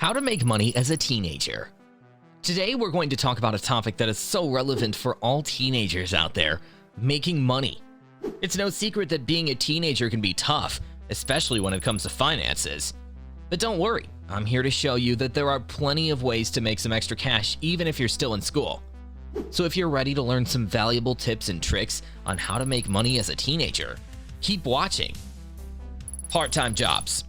How to make money as a teenager. Today we're going to talk about a topic that is so relevant for all teenagers out there: making money. It's no secret that being a teenager can be tough, especially when it comes to finances. But don't worry, I'm here to show you that there are plenty of ways to make some extra cash even if you're still in school. So if you're ready to learn some valuable tips and tricks on how to make money as a teenager, keep watching. Part-time jobs.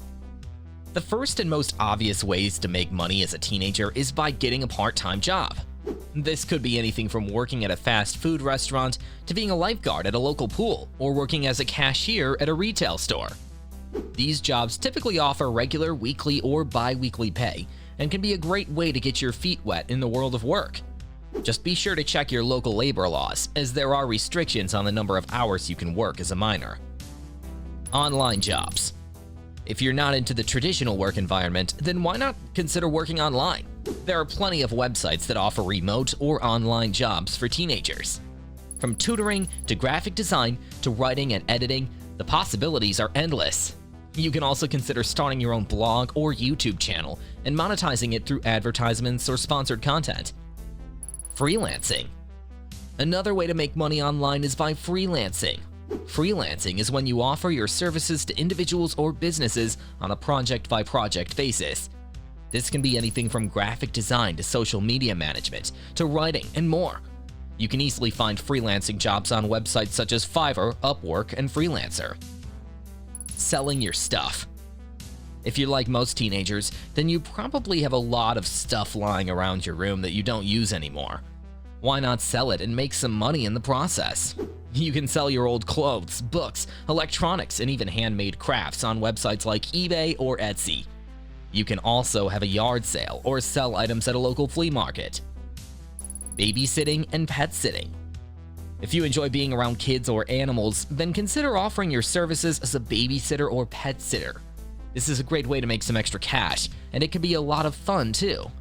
The first and most obvious ways to make money as a teenager is by getting a part-time job. This could be anything from working at a fast food restaurant to being a lifeguard at a local pool or working as a cashier at a retail store. These jobs typically offer regular weekly or bi-weekly pay and can be a great way to get your feet wet in the world of work. Just be sure to check your local labor laws, as there are restrictions on the number of hours you can work as a minor. Online jobs. If you're not into the traditional work environment, then why not consider working online? There are plenty of websites that offer remote or online jobs for teenagers. From tutoring to graphic design to writing and editing, the possibilities are endless. You can also consider starting your own blog or YouTube channel and monetizing it through advertisements or sponsored content. Freelancing. Another way to make money online is by freelancing. Freelancing is when you offer your services to individuals or businesses on a project-by-project basis. This can be anything from graphic design to social media management to writing and more. You can easily find freelancing jobs on websites such as Fiverr, Upwork, and Freelancer. Selling your stuff. If you're like most teenagers, then you probably have a lot of stuff lying around your room that you don't use anymore. Why not sell it and make some money in the process? You can sell your old clothes, books, electronics, and even handmade crafts on websites like eBay or Etsy. You can also have a yard sale or sell items at a local flea market. Babysitting and pet sitting. If you enjoy being around kids or animals, then consider offering your services as a babysitter or pet sitter. This is a great way to make some extra cash, and it can be a lot of fun too.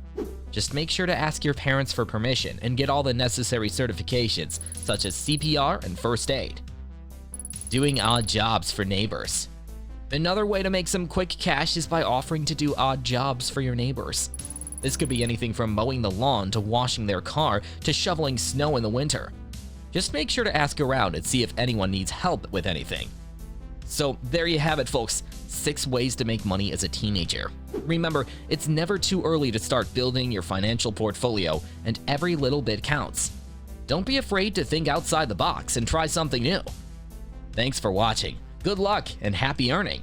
Just make sure to ask your parents for permission and get all the necessary certifications, such as CPR and first aid. Doing odd jobs for neighbors. Another way to make some quick cash is by offering to do odd jobs for your neighbors. This could be anything from mowing the lawn to washing their car to shoveling snow in the winter. Just make sure to ask around and see if anyone needs help with anything. So there you have it, folks. 6 ways to make money as a teenager. Remember, it's never too early to start building your financial portfolio, and every little bit counts. Don't be afraid to think outside the box and try something new. Thanks for watching. Good luck and happy earning.